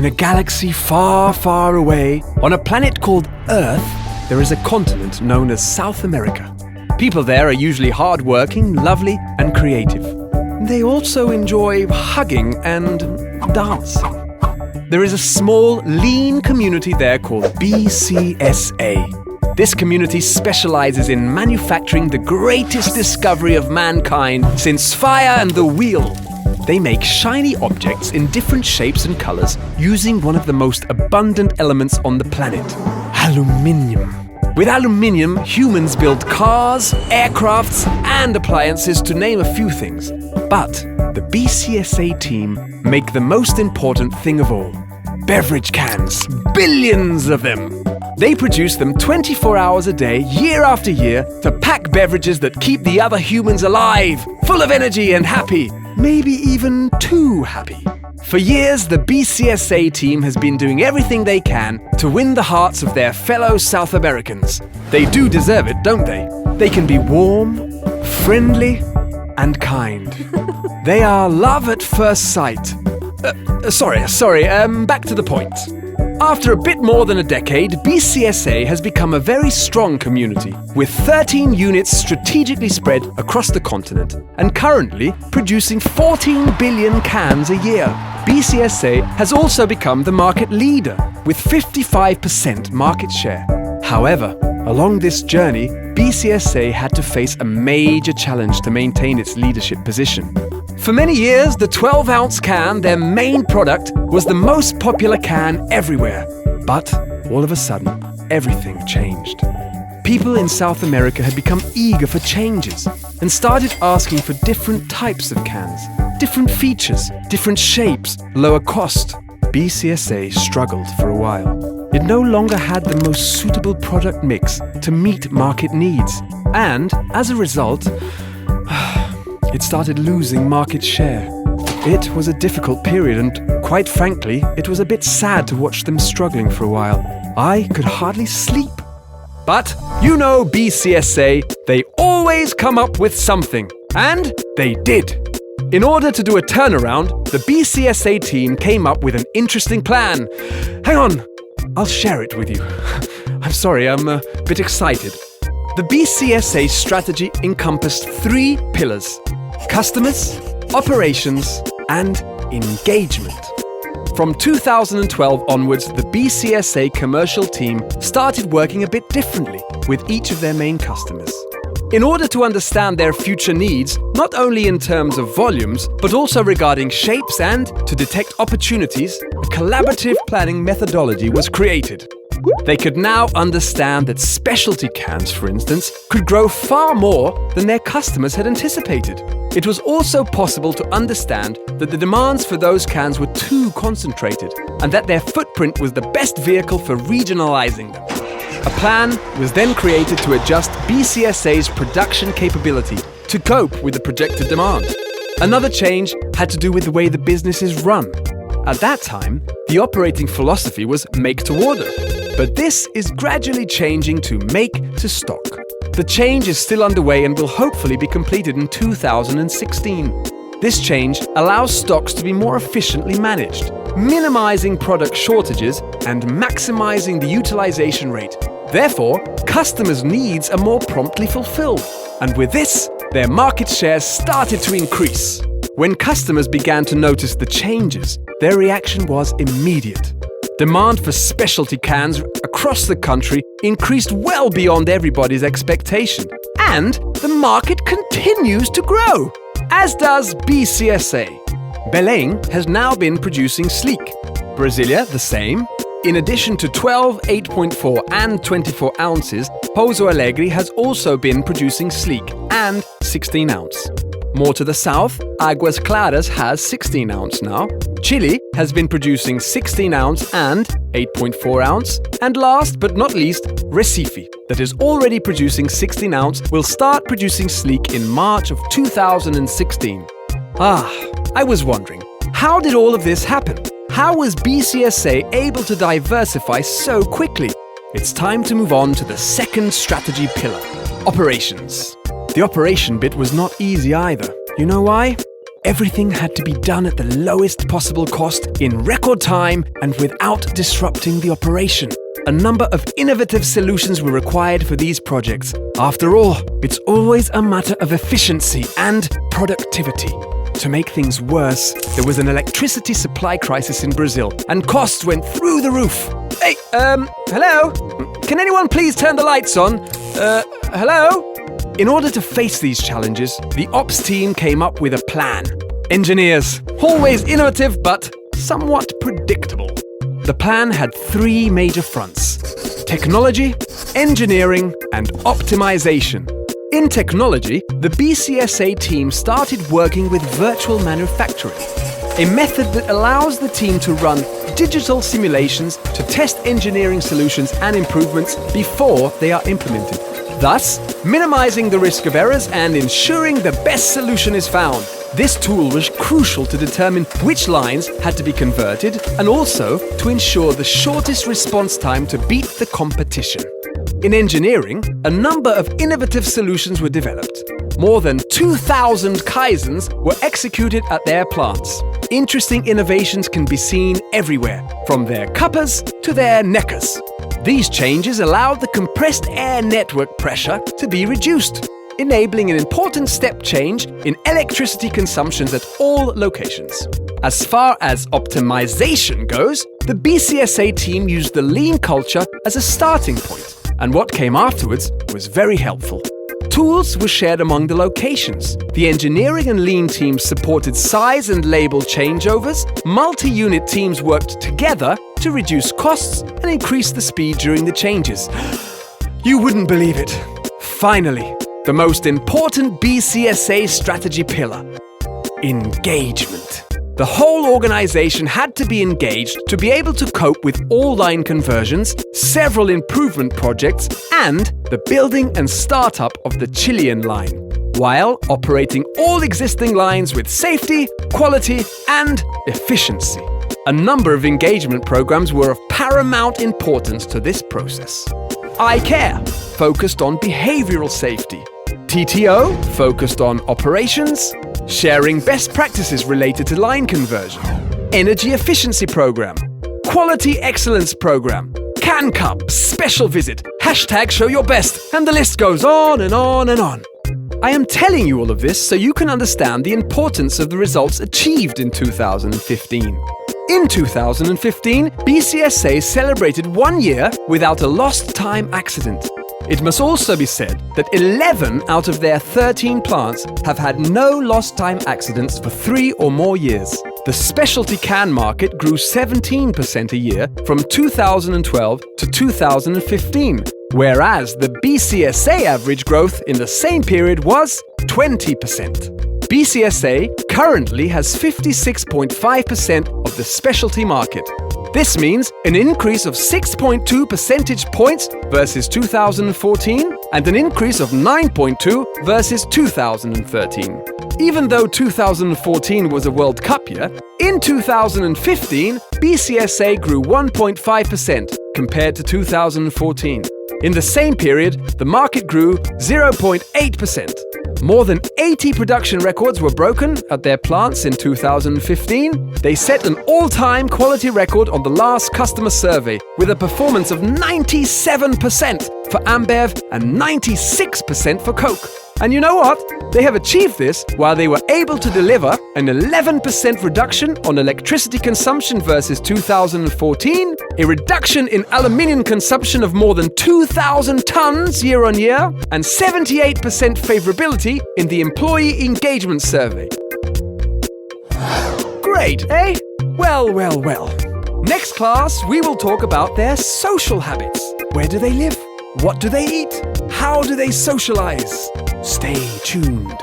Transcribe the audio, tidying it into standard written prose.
In a galaxy far, far away, on a planet called Earth, there is a continent known as South America. People there are usually hardworking, lovely, and creative. They also enjoy hugging and dancing. There is a small, lean community there called BCSA. This community specializes in manufacturing the greatest discovery of mankind since fire and the wheel. They make shiny objects in different shapes and colors using one of the most abundant elements on the planet, aluminium. With aluminium, humans build cars, aircrafts, and appliances, to name a few things. But the BCSA team make the most important thing of all: beverage cans, billions of them. They produce them 24 hours a day, year after year, to pack beverages that keep the other humans alive, full of energy and happy, maybe even too happy. For years, the BCSA team has been doing everything they can to win the hearts of their fellow South Americans. They do deserve it, don't they? They can be warm, friendly, and kind. They are love at first sight. Back to the point. After a bit more than a decade, BCSA has become a very strong community, with 13 units strategically spread across the continent and currently producing 14 billion cans a year. BCSA has also become the market leader, with 55% market share. However, along this journey, BCSA had to face a major challenge to maintain its leadership position. For many years, the 12-ounce can, their main product, was the most popular can everywhere. But all of a sudden, everything changed. People in South America had become eager for changes and started asking for different types of cans, different features, different shapes, lower cost. BCSA struggled for a while. It no longer had the most suitable product mix to meet market needs. And as a result, it started losing market share. It was a difficult period, and quite frankly, it was a bit sad to watch them struggling for a while. I could hardly sleep. But you know BCSA, they always come up with something. And they did. In order to do a turnaround, the BCSA team came up with an interesting plan. Hang on, I'll share it with you. I'm sorry, I'm a bit excited. The BCSA strategy encompassed 3 pillars: customers, operations, and engagement. From 2012 onwards, the BCSA commercial team started working a bit differently with each of their main customers. In order to understand their future needs, not only in terms of volumes, but also regarding shapes and to detect opportunities, a collaborative planning methodology was created. They could now understand that specialty cans, for instance, could grow far more than their customers had anticipated. It was also possible to understand that the demands for those cans were too concentrated and that their footprint was the best vehicle for regionalizing them. A plan was then created to adjust BCSA's production capability to cope with the projected demand. Another change had to do with the way the business is run. At that time, the operating philosophy was make to order, but this is gradually changing to make to stock. The change is still underway and will hopefully be completed in 2016. This change allows stocks to be more efficiently managed, minimizing product shortages and maximizing the utilization rate. Therefore, customers' needs are more promptly fulfilled, and with this, their market shares started to increase. When customers began to notice the changes, their reaction was immediate. Demand for specialty cans across the country increased well beyond everybody's expectation. And the market continues to grow, as does BCSA. Belém has now been producing sleek. Brasilia, the same. In addition to 12, 8.4 and 24 ounces, Pouso Alegre has also been producing sleek and 16 ounce. More to the south, Águas Claras has 16 ounce now. Chile has been producing 16 ounce and 8.4 ounce. And last but not least, Recife, that is already producing 16 ounce, will start producing sleek in March of 2016. I was wondering, how did all of this happen? How was BCSA able to diversify so quickly? It's time to move on to the second strategy pillar, operations. The operation bit was not easy either. You know why? Everything had to be done at the lowest possible cost, in record time, and without disrupting the operation. A number of innovative solutions were required for these projects. After all, it's always a matter of efficiency and productivity. To make things worse, there was an electricity supply crisis in Brazil, and costs went through the roof. Hey, hello? Can anyone please turn the lights on? Hello? In order to face these challenges, the ops team came up with a plan. Engineers, always innovative but somewhat predictable. The plan had three major fronts: technology, engineering, and optimization. In technology, the BCSA team started working with virtual manufacturing, a method that allows the team to run digital simulations to test engineering solutions and improvements before they are implemented, thus minimizing the risk of errors and ensuring the best solution is found. This tool was crucial to determine which lines had to be converted and also to ensure the shortest response time to beat the competition. In engineering, a number of innovative solutions were developed. More than 2,000 Kaizens were executed at their plants. Interesting innovations can be seen everywhere, from their cuppers to their neckers. These changes allowed the compressed air network pressure to be reduced, enabling an important step change in electricity consumptions at all locations. As far as optimization goes, the BCSA team used the lean culture as a starting point, and what came afterwards was very helpful. Tools were shared among the locations. The engineering and lean teams supported size and label changeovers. Multi-unit teams worked together to reduce costs and increase the speed during the changes. You wouldn't believe it. Finally, the most important BCSA strategy pillar: engagement. The whole organization had to be engaged to be able to cope with all line conversions, several improvement projects, and the building and startup of the Chilean line, while operating all existing lines with safety, quality, and efficiency. A number of engagement programs were of paramount importance to this process. iCare focused on behavioral safety. TTO focused on operations, sharing best practices related to line conversion. Energy efficiency program, quality excellence program, Can Cup, special visit, #show your best, and the list goes on and on and on. I am telling you all of this so you can understand the importance of the results achieved in 2015. In 2015, BCSA celebrated 1 year without a lost time accident. It must also be said that 11 out of their 13 plants have had no lost time accidents for 3 or more years. The specialty can market grew 17% a year from 2012 to 2015, whereas the BCSA average growth in the same period was 20%. BCSA currently has 56.5% of the specialty market. This means an increase of 6.2 percentage points versus 2014 and an increase of 9.2 versus 2013. Even though 2014 was a World Cup year, in 2015, BCSA grew 1.5% compared to 2014. In the same period, the market grew 0.8%. More than 80 production records were broken at their plants in 2015. They set an all-time quality record on the last customer survey with a performance of 97% for Ambev and 96% for Coke. And you know what? They have achieved this while they were able to deliver an 11% reduction on electricity consumption versus 2014, a reduction in aluminium consumption of more than 2,000 tons year on year, and 78% favorability in the employee engagement survey. Great, eh? Well. Next class, we will talk about their social habits. Where do they live? What do they eat? How do they socialize? Stay tuned.